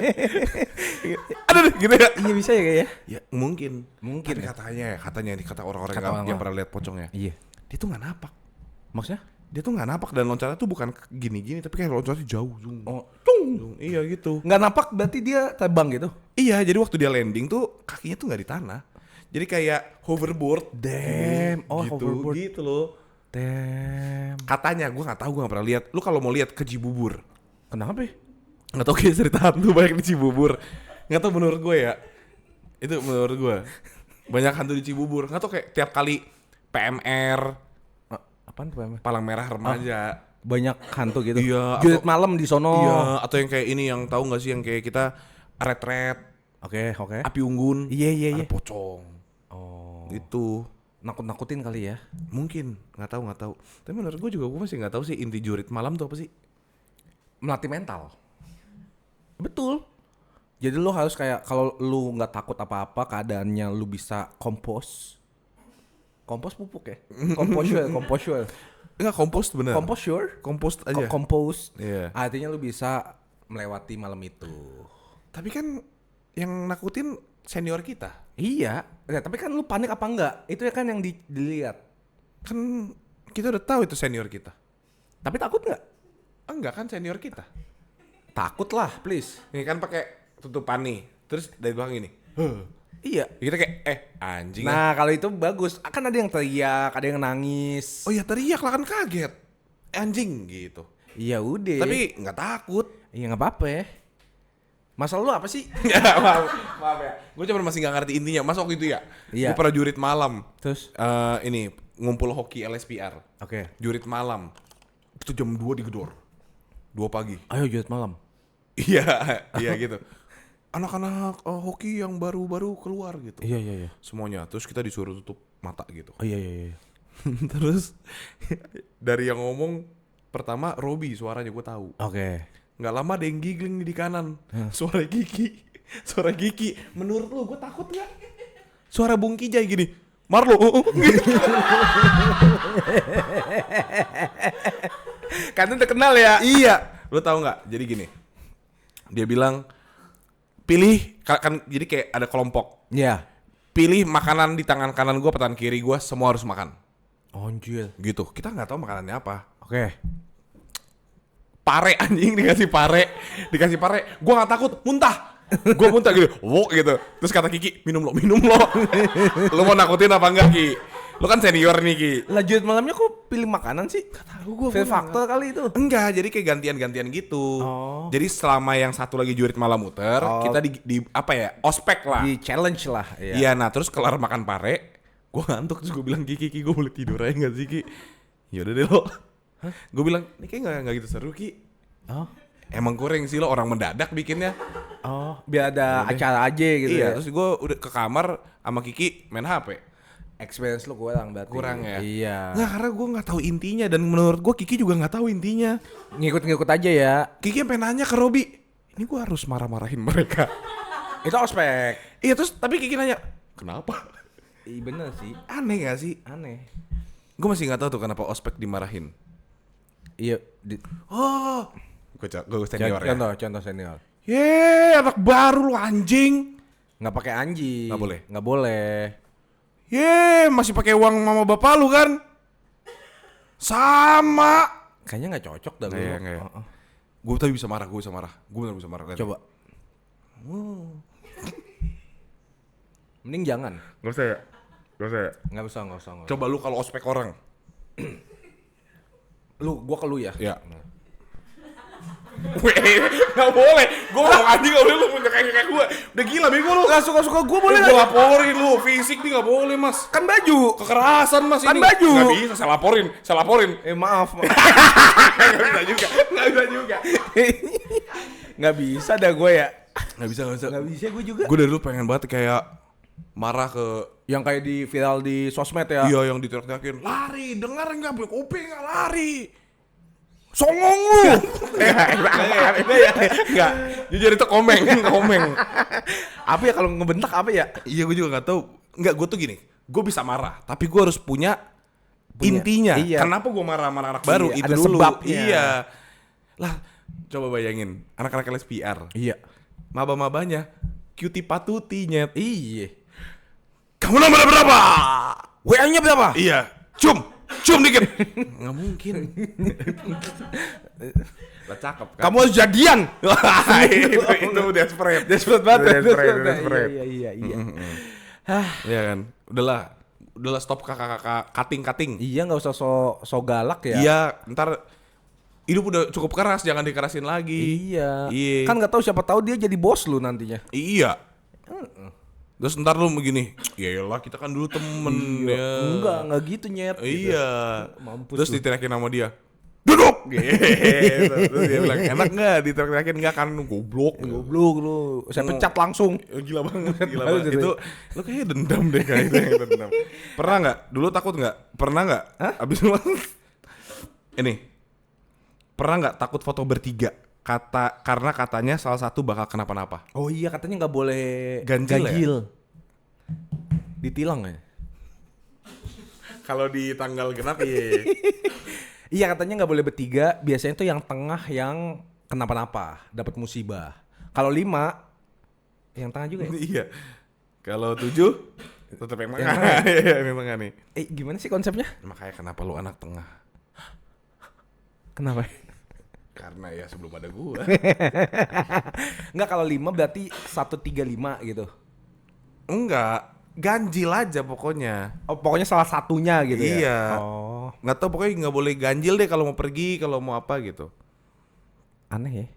Aduh gitu ya. Iya bisa ya kayak ya. Ya mungkin. Mungkin Tapi ya. katanya nih kata orang-orang Kata yang orang-orang. pernah lihat pocongnya. Iya. Dia tuh nggak napak. Maksudnya? Dia tuh nggak napak dan loncatnya tuh bukan gini-gini tapi kayak loncatnya jauh. Zung. Oh, Zung. Iya gitu. nggak napak berarti dia terbang gitu. Iya, jadi waktu dia landing tuh kakinya tuh nggak di tanah. Jadi kayak hoverboard. Damn. Oh, gitu, hoverboard. gitu loh. Damn. Katanya, gue nggak tahu, gue nggak pernah lihat. Lu kalau mau lihat ke Cibubur, Kenapa? Ya? nggak tahu kayak cerita hantu banyak di Cibubur. Nggak tahu menurut gue ya. Itu menurut gue banyak hantu di Cibubur. Nggak tahu kayak tiap kali PMR, Apaan tuh emang? Palang Merah Remaja. Banyak hantu gitu. Iya, Jurit atau- malam di sono. Iya, atau yang kayak ini yang tahu nggak sih yang kayak kita retret, Oke. api unggun, Iya, iya, iya. ada pocong. Oh. Itu Nakut-nakutin kali ya. mungkin nggak tahu. Tapi menurut gue juga gue masih nggak tahu sih inti jurit malam tuh apa sih? Melatih mental. Betul. Jadi lo harus kayak kalau lu nggak takut apa-apa, keadaannya lu bisa kompos. Kompos pupuk ya? Composure. Enggak, kompos bener. Composure? Kompos aja. Compose. Iya. Artinya lu bisa melewati malam itu. Tapi kan yang nakutin senior kita. Iya. Ya, tapi kan lu panik apa enggak? Itu ya kan yang dilihat. Kan kita udah tahu itu senior kita. Tapi takut nggak? Enggak kan senior kita. Takut lah, please. Ini kan pakai tutupan nih. Terus dari belakang gini. Iya. Kita kayak anjing. Nah, kalau itu bagus. Kan ada yang teriak, ada yang nangis. Oh ya teriak lah kan kaget. Anjing gitu. Iya udah. Tapi nggak takut. iya nggak apa-apa ya. Masalah lu apa sih? Ya maaf ya. Gue cuma masih nggak ngerti intinya. Mas waktu itu ya. Iya. Gue pernah jurit malam. Terus? Ini ngumpul hoki LSPR. Oke. Jurit malam. Itu jam 2 di Gedor. 2 pagi. Ayo jurit malam. Iya, iya gitu. Anak-anak hoki yang baru-baru keluar gitu. Iya. Semuanya. Terus kita disuruh tutup mata gitu. Oh iya. Terus dari yang ngomong pertama Robi suaranya gue tahu. Oke. Nggak lama ada yang giggling di kanan. Suara Gigi. Suara Gigi. Menurut lu gue takut nggak? Suara Bung Kijai gini. Marlo. Gitu. Kan udah kenal ya. Iya. Lu tahu nggak? Jadi gini. Dia bilang pilih kan jadi kayak ada kelompok. Iya. Pilih makanan di tangan kanan gue, tangan kiri gue, semua harus makan. Anjir. Gitu. Kita nggak tahu makanannya apa. Oke. Pare anjing dikasih pare. Gue nggak takut, muntah. Gue muntah gitu, wok gitu. Terus kata Kiki, minum lo. Lo mau nakutin apa enggak Ki? Lo kan senior nih Ki. Lah jurit malamnya kok pilih makanan sih? Tahu gue. Fail faktor kali itu. Enggak, jadi kayak gantian-gantian gitu. Oh. Jadi selama yang satu lagi jurit malam muter, kita di apa ya? Ospek lah. Di challenge lah. Iya, nah terus kelar makan pare, gue ngantuk terus gue bilang Ki, gue boleh tidur aja nggak sih Ki? Yaudah deh lo. Gue bilang, ini kayak nggak gitu seru Ki. Oh. Emang goreng sih lo, orang mendadak bikinnya. Oh, biar ada acara aja gitu Iya, ya. terus gue udah ke kamar sama Kiki main HP. Experience lu kurang berarti. Kurang ya? Iya. Nggak, karena gue nggak tahu intinya dan menurut gue Kiki juga nggak tahu intinya. Ngikut-ngikut aja ya. Kiki sampai nanya ke Robi, ini gue harus marah-marahin mereka. Itu ospek. Iya terus tapi Kiki nanya, kenapa? Iya bener sih. Aneh gak sih? Aneh. Gue masih nggak tahu tuh kenapa ospek dimarahin. Iya. Oh, gue senior ya. Contoh senior. Yeay, anak baru lu anjing. Nggak pakai anjing. Nggak boleh. Nggak boleh. Yeay, masih pakai uang mama bapak lu kan? Sama. Kayaknya nggak cocok dah Nggak lu. ya, nggak ya. Gue tapi bisa marah, gue bener bisa marah. Lihat. Coba. Mending jangan. Gak usah ya? Gak usah ya? Nggak usah. Coba lu kalau ospek orang. Gua ke lu ya. Ya. Weh, gak boleh. Gue mau anjing gak boleh lu punya kayak gue. Udah gila bego lu. Nggak suka gua boleh Gue laporin lu. Fisik nih gak boleh mas. Kan baju. Kekerasan mas Kan ini. baju. Gak bisa, saya laporin. Maaf. Gak bisa juga. Nggak bisa dah gue ya. Gak bisa. Nggak bisa gue juga. Gue dari dulu pengen banget kayak marah ke Yang kayak di viral di sosmed ya. iya yang diteriak-teriakin. Lari, dengar nggak? Punya kuping nggak lari. Songong lu. Enggak. Jujur itu komeng. Apa ya kalau ngebentak apa ya? Iya gue juga nggak tahu. Enggak, gue tuh gini. Gue bisa marah, tapi gue harus punya intinya. Iya. Kenapa gue marah sama anak baru? Iya, Itu ada dulu. sebabnya. Iya. Lah, coba bayangin anak-anak LSPR. Iya. Maba-mabanya cutie patuti nyet. Iya. Kamu nomor berapa? WA-nya berapa? Iya. Cium dikit. Nggak mungkin. Lah cakep kan. Kamu harus jadian. itu desperate. Desperate banget. Desperate. Iya. Iya kan. Udahlah stop kakak-kakak kating. Iya, nggak usah so galak ya. Iya, ntar hidup udah cukup keras, jangan dikerasin lagi. Iya. Iya. Kan nggak tahu, siapa tahu dia jadi bos lu nantinya. Iya. Terus ntar lu begini, ya elah kita kan dulu temen ya. Enggak gitu nyet. Iya. Mampus Terus lu. diteriakin sama dia, duduk. Gitu. Terus dia bilang, enak nggak diteriakin? Nggak kan, goblok. Goblok lu. Saya pecat langsung. Gila banget. Itu lu kayaknya dendam deh kayaknya dendam. Pernah nggak? Dulu takut nggak? Pernah nggak? Abis lu ini pernah nggak takut foto bertiga? Karena katanya salah satu bakal kenapa-napa. Oh iya, katanya nggak boleh Ganjil ya? Ditilang ya? Kalau di tanggal genap iya. Iya, katanya nggak boleh bertiga. Biasanya tuh yang tengah yang kenapa-napa, dapat musibah. Kalau 5, yang tengah juga ya? Iya. Kalau 7 tetap yang tengah. Iya, yang tengah nih. Gimana sih konsepnya? Makanya kenapa lu anak tengah? Kenapa? Karena ya sebelum ada gua. Enggak, kalau 5 berarti 135 gitu. Enggak, ganjil aja pokoknya. Oh, pokoknya salah satunya gitu ya? Iya. Oh, Nggak tahu, pokoknya nggak boleh ganjil deh kalau mau pergi, kalau mau apa gitu. aneh ya.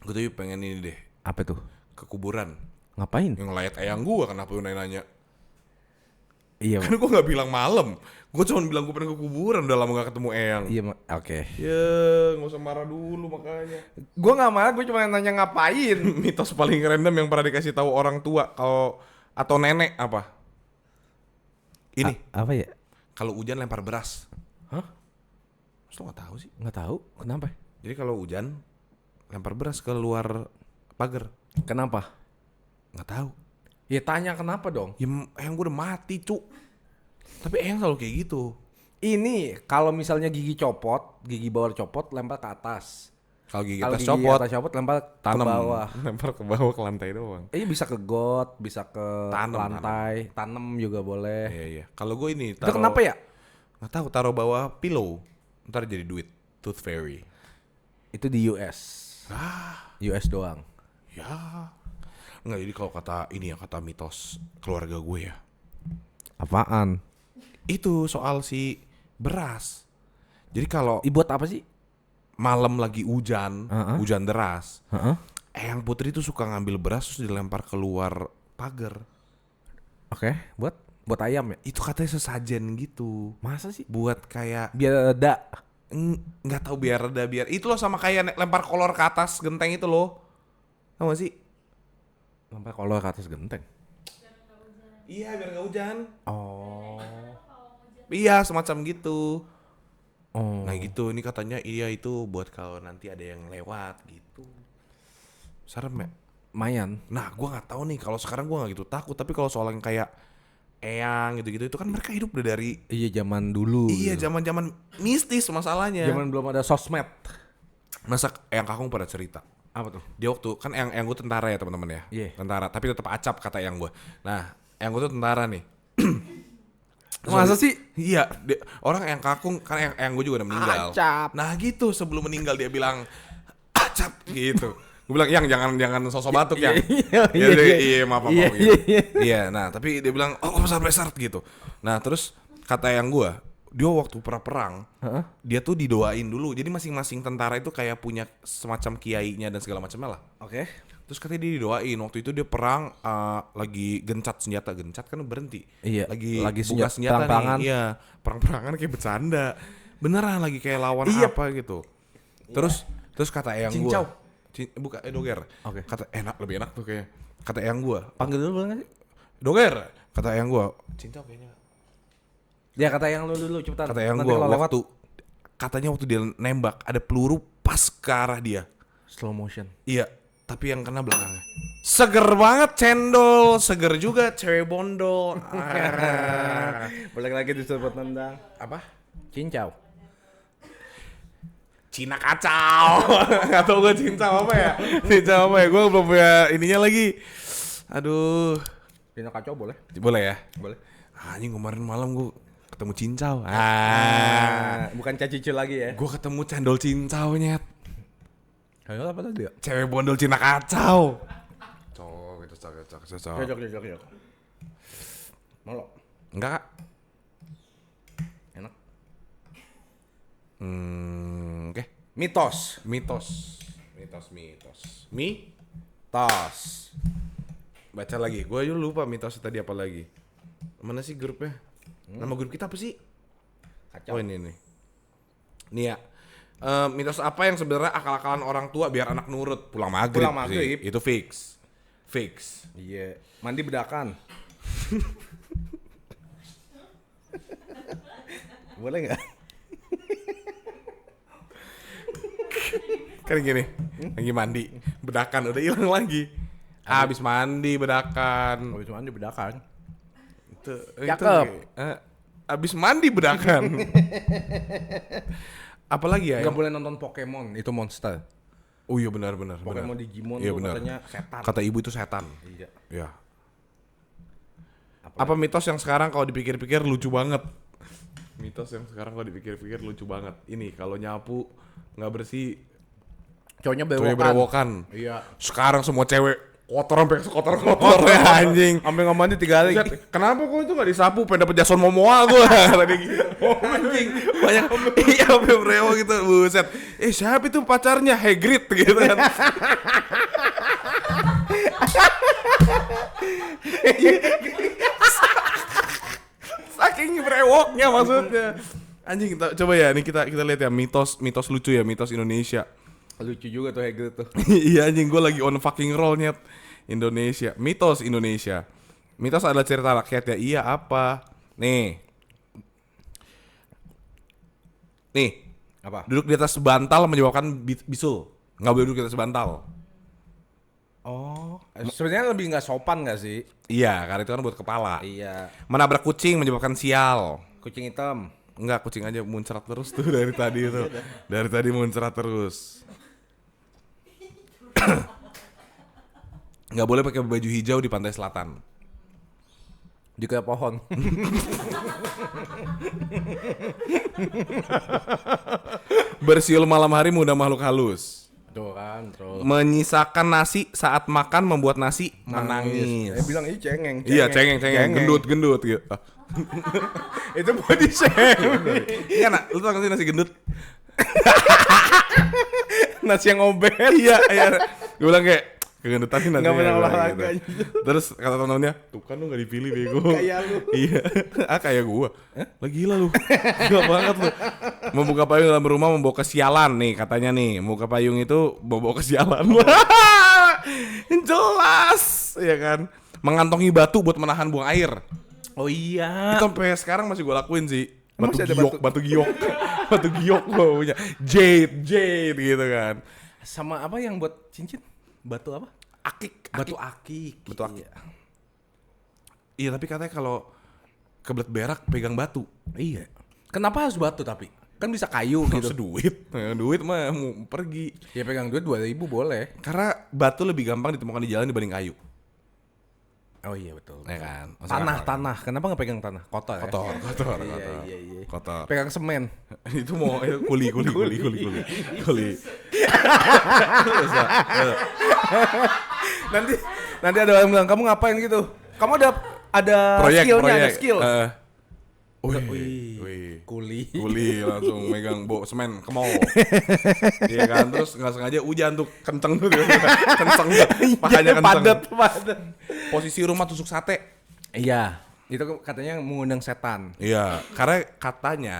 Gue tuh pengen ini deh, Apa tuh? ke kuburan. Ngapain? Yang layat eyang gua, kenapa lu nanya? Iya, Kan gua nggak bilang malam. Gua cuma bilang gua pengen ke kuburan, udah lama gak ketemu eyang. iya, oke. Ya, nggak usah marah dulu makanya. Gue nggak marah, gue cuma nanya ngapain. Mitos paling random yang pernah dikasih tahu orang tua atau nenek apa? Ini, Apa ya? kalau hujan lempar beras. Hah? Terus lo nggak tahu sih? Nggak tahu. Kenapa? Jadi kalau hujan lempar beras ke luar pagar. Kenapa? Nggak tahu. Ya tanya kenapa dong. Ya eyang gue udah mati cu. Tapi eyang selalu kayak gitu. Ini kalau misalnya gigi copot, gigi bawah copot, lempar ke atas. Kalau gigi Kalau atas gigi copot, atas copot, lempar tanam. ke bawah. Lempar ke bawah, ke lantai doang. Bisa ke got, bisa ke Tanam, lantai, tanam juga boleh. Iya. Kalau gue ini Itu kenapa ya? Nggak tahu, taruh bawah pillow. Ntar jadi duit. Tooth fairy. Itu di US. US doang. Ya. Nggak, jadi kalau kata mitos keluarga gue ya. Apaan? Itu soal si beras. Jadi kalau Buat apa sih? malam lagi hujan, hujan deras, eyang putri tuh suka ngambil beras terus dilempar keluar pagar. Oke, buat ayam ya? Itu katanya sesajen gitu. Masa sih? Buat kayak Biar reda. nggak tahu biar reda biar itu loh, sama kayak lempar kolor ke atas genteng itu loh. Tahu gak sih? Lempar kolor ke atas genteng. Iya, biar nggak hujan. Oh. Iya, semacam gitu. Oh. Nah gitu, ini katanya iya itu buat kalau nanti ada yang lewat gitu. Serem ya? Lumayan. Nah, gua nggak tahu nih, kalau sekarang gua nggak gitu takut, tapi kalau soal yang kayak eyang gitu-gitu itu kan mereka hidup udah dari Iya, zaman dulu. iya gitu. zaman-zaman mistis masalahnya. Zaman belum ada sosmed. Masa eyang kakung pada cerita. Apa tuh? Dia waktu kan eyang gue tentara ya teman-teman ya. Iya. Tentara, tapi tetap acap kata eyang gue. Nah, eyang gue tuh tentara nih. Masa sih? Iya, orang eyang kakung kan eyang gue juga udah meninggal. Acap. Nah gitu, sebelum meninggal dia bilang acap gitu. Gue bilang, yang jangan sosok batuk yang. Iya, maaf. Iya, nah tapi dia bilang, oh besar gitu. Nah terus kata eyang gue, dia waktu perang, dia tuh didoain dulu. Jadi masing-masing tentara itu kayak punya semacam kiainya dan segala macamnya lah. Oke. Terus katanya dia didoain. Waktu itu dia perang lagi gencet kan berhenti. Iya. Lagi buka senjata perang-perangan. nih. Iya, perang-perangan kayak bercanda. Beneran lagi kayak lawan apa gitu. Terus kata eyang Cincau. gua, doger. Oke. Kata lebih enak tuh kayak. Kata eyang gua, Panggil dulu boleh nggak sih? doger. Kata eyang gua, cincau kayaknya. Ya kata yang lu dulu cepetan. Kata eyang Nanti gua kalau lewat katanya waktu dia nembak ada peluru pas ke arah dia. slow motion. Iya, tapi yang kena belakangnya. Seger banget cendol, seger juga cewek bondol. Balik lagi disebut nendang. Apa? Cincau. Cina kacau. Gak tau gue cincau apa ya. Cincau apa ya, gue belum punya ininya lagi. Aduh. Dina kacau boleh? Boleh ya? Boleh. Anjing kemarin malam gue ketemu cincau. Bukan cacicil lagi ya? Gue ketemu cendol cincau nyet. Ayo apa tadi ya? Cewek bondol Cina kacau. Cok, itu cocok. Cocok. Molok. Enggak kak? Enak. Oke. Mitos. Mitos. Tos. Baca lagi. Gue juga lupa mitos tadi apa lagi. Mana sih grupnya? Nama grup kita apa sih? Kacau. Oh ini nih. Nih ya. Mitos apa yang sebenarnya akal-akalan orang tua biar anak nurut? Pulang maghrib. Pulang maghrib. Sih. Itu fix. Iya. Mandi bedakan. Boleh nggak? Kan gini, lagi mandi, bedakan udah hilang lagi. Habis mandi bedakan. Habis mandi bedakan. Itu Cakep. Habis mandi bedakan. Apalagi ya? Nggak boleh nonton Pokemon, itu monster. Oh iya benar. Pokemon Digimon Iya, tuh benar. katanya setan. Kata ibu itu setan. Iya. Ya. Apa mitos yang sekarang kalau dipikir-pikir lucu banget? Ini kalau nyapu nggak bersih, Cowoknya cewek berewokan. berewokan. Iya. Sekarang semua cewek kotor sampai sekotor-kotor ya anjing. Sampai nggak mandi 3 hari. Buset, kenapa kok itu gak disapu? Pengen dapet Jason Momoa gue tadi gitu. Anjing, banyak iya sampai berewo gitu. Buset. Siapa itu pacarnya? Hagrid gitu kan. Saking berewoknya maksudnya. Anjing, coba ya nih kita lihat ya mitos lucu ya, mitos Indonesia. Lucu juga tuh Hegel tuh. Iya anjing, gue lagi on fucking roll nyet. Indonesia, mitos Indonesia. Mitos adalah cerita rakyat ya. Iya apa? Nih, Apa? duduk di atas bantal menyebabkan bisul. Nggak boleh duduk di atas bantal. Oh, sebenarnya lebih nggak sopan nggak sih? Iya, karena itu kan buat kepala. Iya. Menabrak kucing menyebabkan sial. Kucing hitam. Enggak, kucing aja muncrat terus tuh dari tadi itu. Dari tadi muncrat terus. Nggak boleh pakai baju hijau di pantai selatan. Di kayak pohon. Bersiul malam hari mudah makhluk halus. Tuh kan, terus. Menyisakan nasi saat makan membuat nasi menangis. Bilang ini cengeng. Iya, cengeng, gendut gitu. Itu body shaming. Iya, nak, lu tau gak sih nasi gendut? Nasi yang obes. Iya. Gue bilang kayak kegendutan sih nasi. Nggak pernah olahraga. Terus kata temen-temennya, tuh kan lu gak dipilih bego. Kayak lu. Iya. Kayak gua. Lah gila lu. Gila banget lu. Membuka payung dalam rumah membawa kesialan nih katanya nih. Membuka payung itu membawa kesialan. Jelas, ya kan. Mengantongi batu buat menahan buang air. Oh iya. Itu sampai sekarang masih gue lakuin sih. Emang masih ada Batu giok. Batu giok gue punya. Jade gitu kan. Sama apa yang buat cincin? Batu apa? Akik. Batu akik. Batu akik. Iya, tapi katanya kalau kebelet berak pegang batu. Iya. Kenapa harus batu tapi? Kan bisa kayu Gitu. gitu. Duit. Duit mah mau pergi. Ya pegang duit 2.000 boleh. Karena batu lebih gampang ditemukan di jalan dibanding kayu. Oh iya betul. Ya kan? Tanah. Kenapa nggak pegang tanah? Kotor ya? Kotor. Iya. Kotor. Pegang semen. Itu mau kuli. Nanti ada orang bilang kamu ngapain gitu? Kamu ada Proyek. skillnya, ada skill. Wih. Kuli. Langsung megang semen ke mall. Iya kan, terus nggak sengaja hujan tuh kenceng tuh, kenceng tuh, pahanya kenceng. Padat. Posisi rumah tusuk sate. Iya. Itu katanya mengundang setan. Iya, karena katanya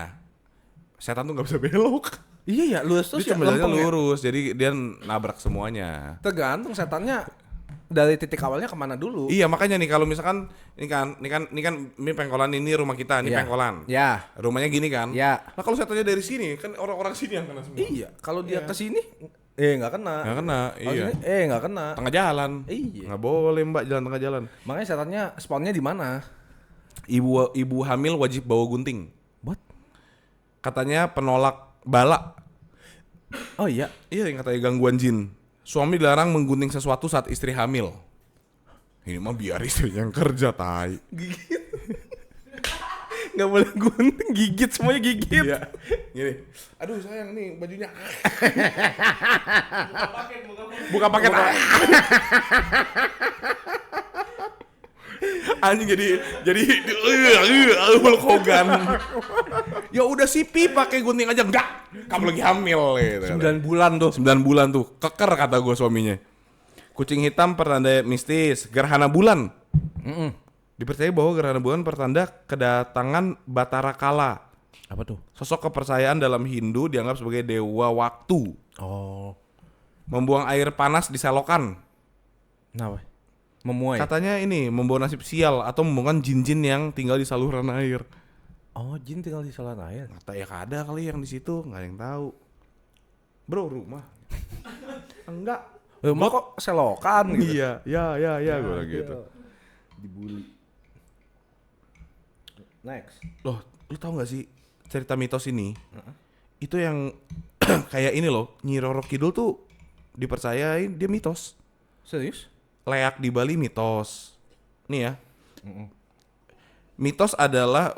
setan tuh nggak bisa belok. Iya ya, lurus terus Dia ya, cuma jalannya lempeng ya? lurus, jadi dia nabrak semuanya. Tergantung setannya dari titik awalnya kemana dulu. Iya, makanya nih kalau misalkan ini pengkolan, ini rumah kita, ini Iya. pengkolan. Ya. Rumahnya gini kan? Ya. Nah kalau setannya dari sini, kan orang-orang sini yang kena semua. Iya, kalau dia ke sini nggak kena. Nggak kena, Kalau iya. sini, nggak kena. Tengah jalan. Iya. Nggak boleh mbak jalan tengah jalan. Makanya setannya spawnnya di mana? Ibu hamil wajib bawa gunting. What? Katanya penolak bala. Oh iya. Iya, yang katanya gangguan jin. Suami dilarang menggunting sesuatu saat istri hamil. Ini mah biar istrinya yang kerja, tai. Gigit. Nggak boleh gunting, gigit semuanya gigit. Iya. Gini. Aduh sayang nih bajunya. Buka paket. Anjing jadi Hulk Hogan. Ya udah sipi pakai gunting aja. Enggak. Kamu lagi hamil gitu. 9 bulan tuh. 9 bulan tuh. Keker kata gue suaminya. Kucing hitam pertanda mistis, gerhana bulan. Dipercaya bahwa gerhana bulan pertanda kedatangan Batara Kala. Apa tuh? Sosok kepercayaan dalam Hindu dianggap sebagai dewa waktu. Oh. Membuang air panas di selokan. Kenapa? Memuai. Katanya ini membawa nasib sial atau membuangkan jin-jin yang tinggal di saluran air. Oh, jin tinggal di saluran air. Kata ya ada kali yang di situ, nggak ada yang tahu. Bro, rumah. Enggak. Rumah kok selokan gitu. Iya, ya gue lagi gitu. Dibully. Next. Loh, lu tahu nggak sih cerita mitos ini? Itu yang kayak ini loh, Nyi Roro Kidul tuh dipercayain dia mitos. Serius? Leak di Bali mitos. Nih ya. Mitos adalah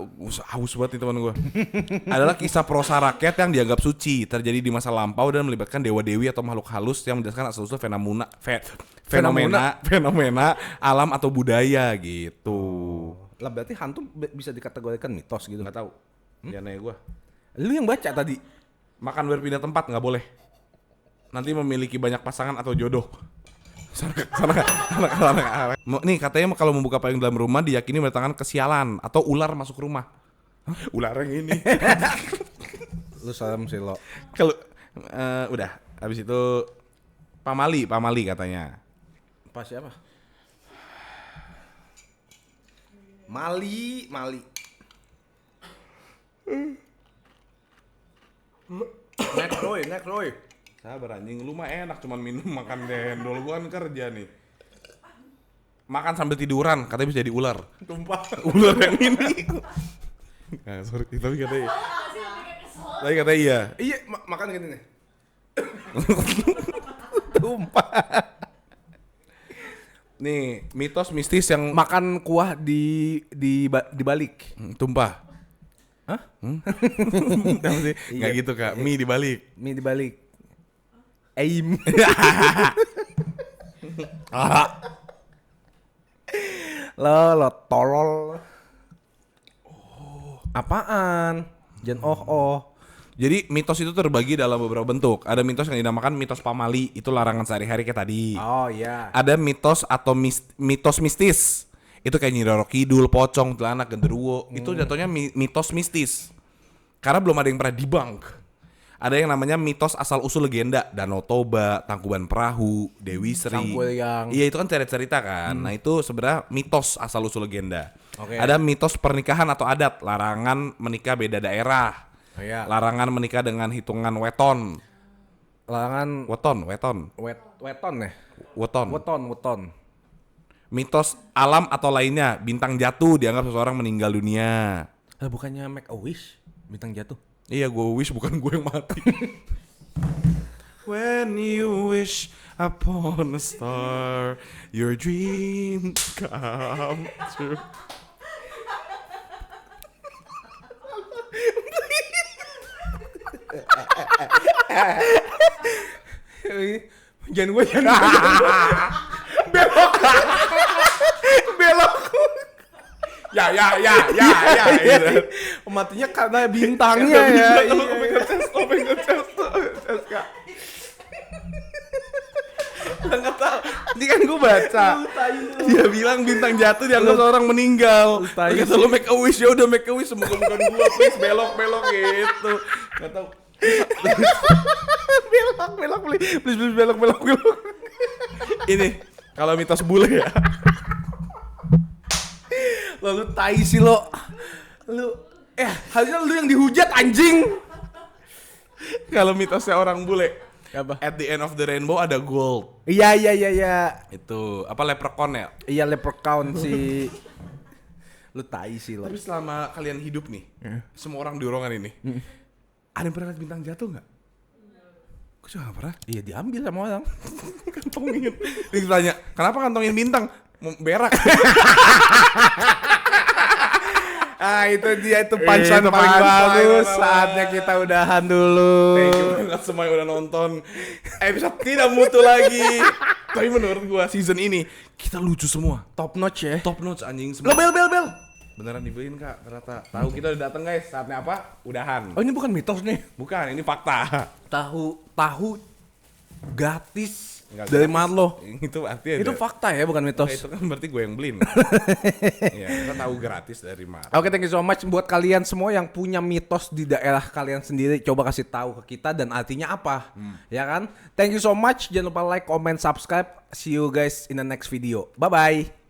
haus banget nih teman gue. Adalah kisah prosa rakyat yang dianggap suci, terjadi di masa lampau dan melibatkan dewa-dewi atau makhluk halus yang menjelaskan asal-usul fenomena alam atau budaya gitu. Lah berarti hantu bisa dikategorikan mitos gitu. Nggak tahu. Ya nanya gue. Lu yang baca tadi. Makan berpindah tempat nggak boleh. Nanti memiliki banyak pasangan atau jodoh. Sana. Nih katanya kalau membuka payung dalam rumah diyakini mendatangkan kesialan atau ular masuk rumah. Ular yang ini. Lu serem sih lo. Kalau udah habis itu pamali katanya. Pas siapa? Mali. Next Roy. Sabar anjing, lu mah enak cuman minum makan dendol, gua kan kerja nih. Makan sambil tiduran, katanya bisa jadi ular. Tumpah. Ular yang ini. Nah, sorry, tapi katanya iya. Iya, makan gini nih. Tumpah. Nih, mitos mistis yang Makan kuah dibalik. tumpah. Hah? Nggak gitu kak, mie dibalik. Mie dibalik. Aim. Lo tolol. Apaan? Jangan Jadi mitos itu terbagi dalam beberapa bentuk. Ada mitos yang dinamakan mitos pamali, itu larangan sehari-hari kayak tadi. Oh iya. Ada mitos atau mitos mistis. Itu kayak Nyi Roro Kidul, pocong, celana, genderuwo. Itu jatuhnya mitos mistis. Karena belum ada yang pernah debunk. Ada yang namanya mitos asal-usul legenda, Danau Toba, Tangkuban Perahu, Dewi Sri. Sangkuriang. Iya itu kan cerita-cerita kan. Nah itu sebenarnya mitos asal-usul legenda. Oke. Ada mitos pernikahan atau adat, larangan menikah beda daerah. Oh, iya. Larangan menikah dengan hitungan weton. Larangan Weton. weton ya? Weton. Mitos alam atau lainnya, bintang jatuh dianggap seseorang meninggal dunia. Bukannya Make a Wish bintang jatuh? Iya, gue wish bukan gue yang mati. When you wish upon a star, your dreams come true. Jangan gue belok. Ya. Gitu. Matinya karena bintangnya ya. Nggak tahu. Ini kan gue baca. Dia bilang bintang jatuh dianggap seorang meninggal. Kata lu make a wish, ya udah make a wish, semoga bukan gua, please belok gitu. Nggak tahu. belok please belok. Ini kalau mitos bule ya. Lalu tai sih lo. Harusnya lu yang dihujat anjing. Kalau mitosnya orang bule, Apa? at the end of the rainbow ada gold. Iya. Itu apa leprechaun ya? Iya leprechaun sih. Lu tai sih lo. Tapi selama kalian hidup nih, semua orang di ruangan ini, ada yang pernah lihat bintang jatuh nggak? Gue juga nggak pernah. Iya diambil sama orang. Kantongin. Ditanya, kenapa kantongin bintang? berak. Itu dia itu punchline paling bagus. Saatnya kita udahan dulu. Thank you banget semua yang udah nonton. Episode tidak mutu lagi. Tapi menurut gua season ini kita lucu semua. Top notch ya. Top notch anjing semua. Bel. Beneran dibeliin Kak ternyata. Tahu kita udah dateng guys. Saatnya apa? Udahan. Oh ini bukan mitos nih. Bukan, ini fakta. Tahu gratis Nggak dari gratis. Marlo. Itu artinya Itu fakta ya, bukan mitos. itu kan berarti gue yang beliin. Iya, kita tahu gratis dari Mar. Oke, thank you so much buat kalian semua yang punya mitos di daerah kalian sendiri. Coba kasih tahu ke kita dan artinya apa. Ya kan? Thank you so much. Jangan lupa like, comment, subscribe. See you guys in the next video. Bye-bye.